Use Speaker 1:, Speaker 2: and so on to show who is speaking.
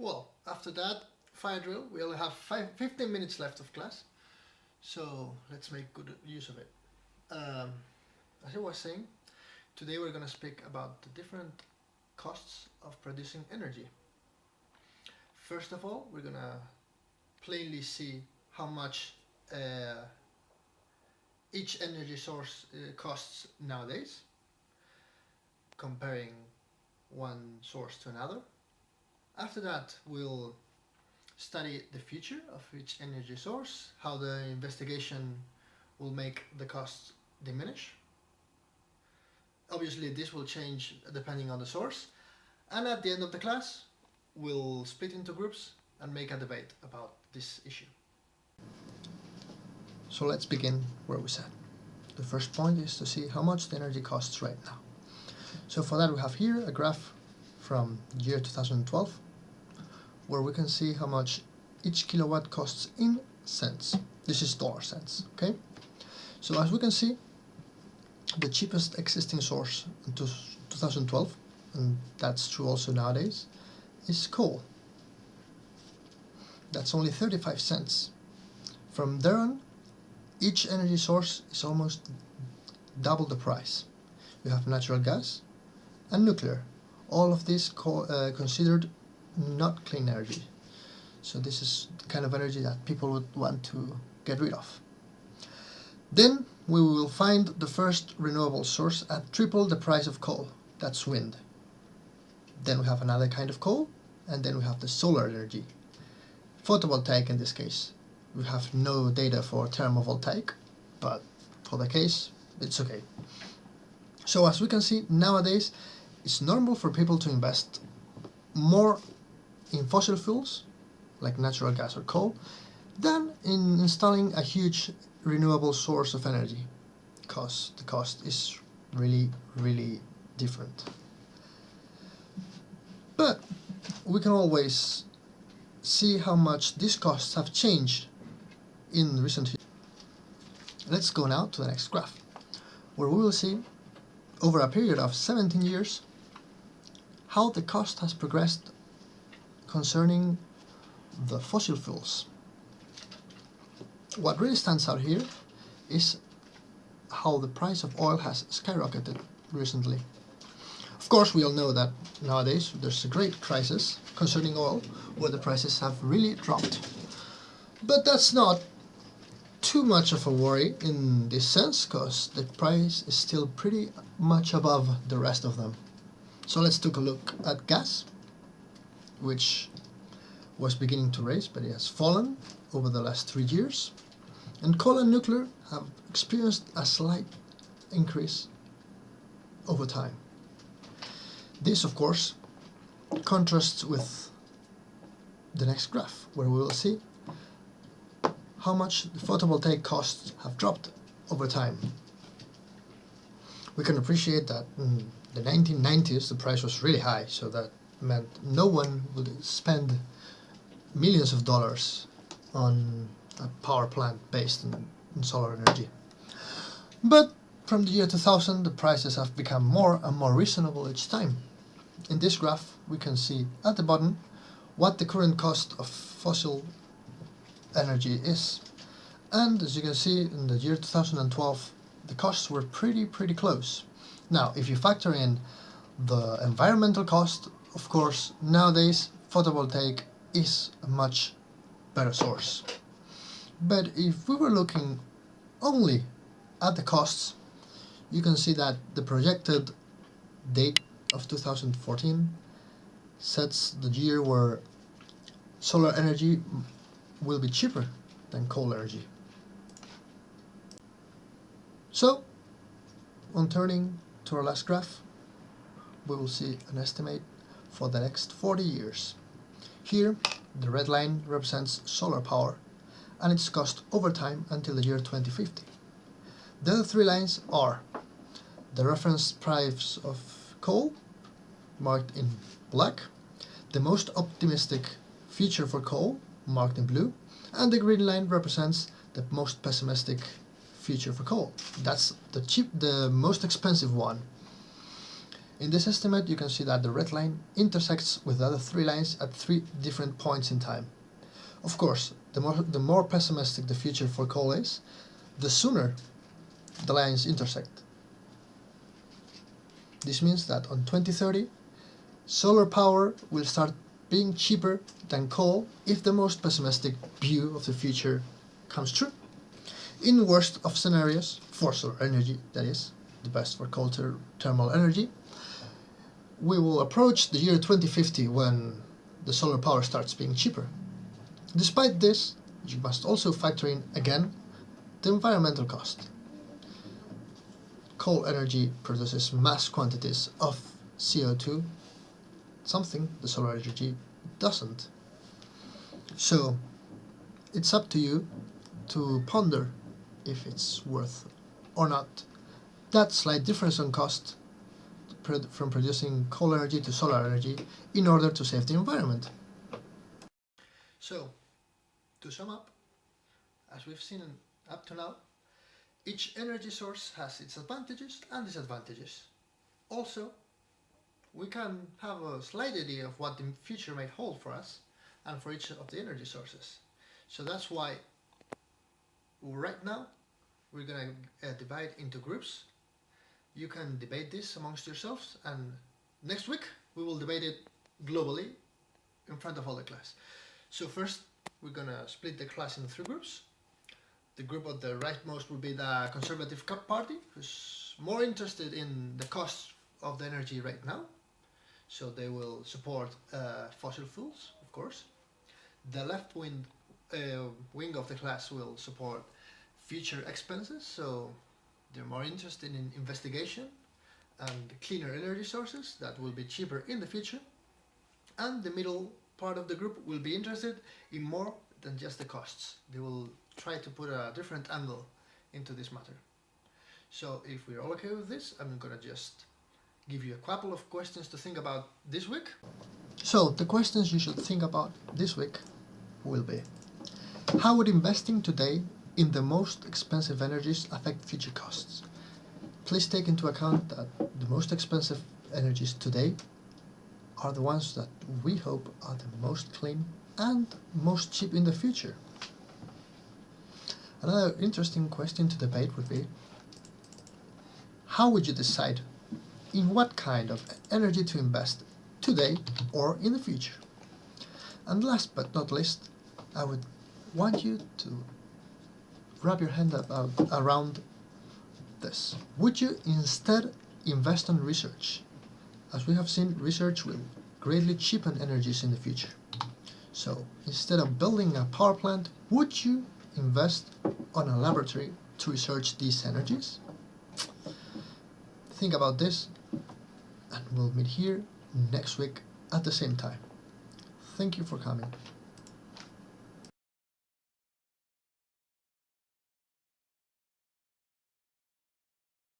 Speaker 1: Well, after that fire drill, we only have 15 minutes left of class, so let's make good use of it. As I was saying, today we're going to speak about the different costs of producing energy. First of all, we're going to plainly see how much each energy source costs nowadays, comparing one source to another. After that, we'll study the future of each energy source, how the investigation will make the costs diminish. Obviously, this will change depending on the source. And at the end of the class, we'll split into groups and make a debate about this issue. So let's begin where we said. The first point is to see how much the energy costs right now. So for that, we have here a graph from year 2012, where we can see how much each kilowatt costs in cents. This is dollar cents, okay? So as we can see, the cheapest existing source in 2012, and that's true also nowadays, is coal. That's only 35 cents. From there on, each energy source is almost double the price. You have natural gas and nuclear. All of these considered not clean energy. So this is the kind of energy that people would want to get rid of. Then we will find the first renewable source at triple the price of coal. That's wind. Then we have another kind of coal, and then we have the solar energy. Photovoltaic in this case. We have no data for thermovoltaic, but for the case, it's okay. So as we can see, nowadays, it's normal for people to invest more in fossil fuels, like natural gas or coal, than in installing a huge renewable source of energy, because the cost is really different. But we can always see how much these costs have changed in recent years. Let's go now to the next graph, where we will see over a period of 17 years how the cost has progressed concerning the fossil fuels. What really stands out here is how the price of oil has skyrocketed recently. Of course, we all know that nowadays there's a great crisis concerning oil, where the prices have really dropped. But that's not too much of a worry in this sense, because the price is still pretty much above the rest of them. So let's take a look at gas, which was beginning to rise, but it has fallen over the last 3 years. And coal and nuclear have experienced a slight increase over time. This, of course, contrasts with the next graph, where we will see how much the photovoltaic costs have dropped over time. We can appreciate that in the 1990s the price was really high, so that meant no one would spend millions of dollars on a power plant based on solar energy. But from the year 2000 the prices have become more and more reasonable each time. In this graph we can see at the bottom what the current cost of fossil energy is, and as you can see, in the year 2012 the costs were pretty close. Now if you factor in the environmental cost, of course nowadays photovoltaic is a much better source. But if we were looking only at the costs, you can see that the projected date of 2014 sets the year where solar energy will be cheaper than coal energy. So, on turning to our last graph, we will see an estimate for the next 40 years. Here, the red line represents solar power and its cost over time until the year 2050. The other three lines are the reference price of coal, marked in black, the most optimistic future for coal, marked in blue, and the green line represents the most pessimistic future for coal. That's the most expensive one. In this estimate, you can see that the red line intersects with the other three lines at three different points in time. Of course, the more pessimistic the future for coal is, the sooner the lines intersect. This means that on 2030, solar power will start being cheaper than coal if the most pessimistic view of the future comes true. In the worst of scenarios, for solar energy that is, the best for coal thermal energy, we will approach the year 2050 when the solar power starts being cheaper. Despite this, you must also factor in, again, the environmental cost. Coal energy produces mass quantities of CO2, something the solar energy doesn't. So, it's up to you to ponder if it's worth or not that slight difference on cost from producing coal energy to solar energy in order to save the environment. So, to sum up, as we've seen up to now, each energy source has its advantages and disadvantages. Also, we can have a slight idea of what the future might hold for us and for each of the energy sources. So that's why right now we're going to divide into groups. You can debate this amongst yourselves, and next week we will debate it globally in front of all the class. So first we're going to split the class into three groups. The group on the rightmost will be the Conservative Party, who's more interested in the cost of the energy right now. So they will support fossil fuels, of course. The left wing of the class will support future expenses, so they're more interested in investigation and cleaner energy sources that will be cheaper in the future. And the middle part of the group will be interested in more than just the costs. They will try to put a different angle into this matter. So if we're all okay with this, I'm gonna just give you a couple of questions to think about this week. So the questions you should think about this week will be: how would investing today in the most expensive energies affect future costs? Please take into account that the most expensive energies today are the ones that we hope are the most clean and most cheap in the future. Another interesting question to debate would be: how would you decide in what kind of energy to invest today or in the future? And last but not least, I would want you to wrap your hand around this. Would you instead invest on research? As we have seen, research will greatly cheapen energies in the future. So instead of building a power plant, would you invest on a laboratory to research these energies? Think about this, and we'll meet here next week at the same time. Thank you for coming.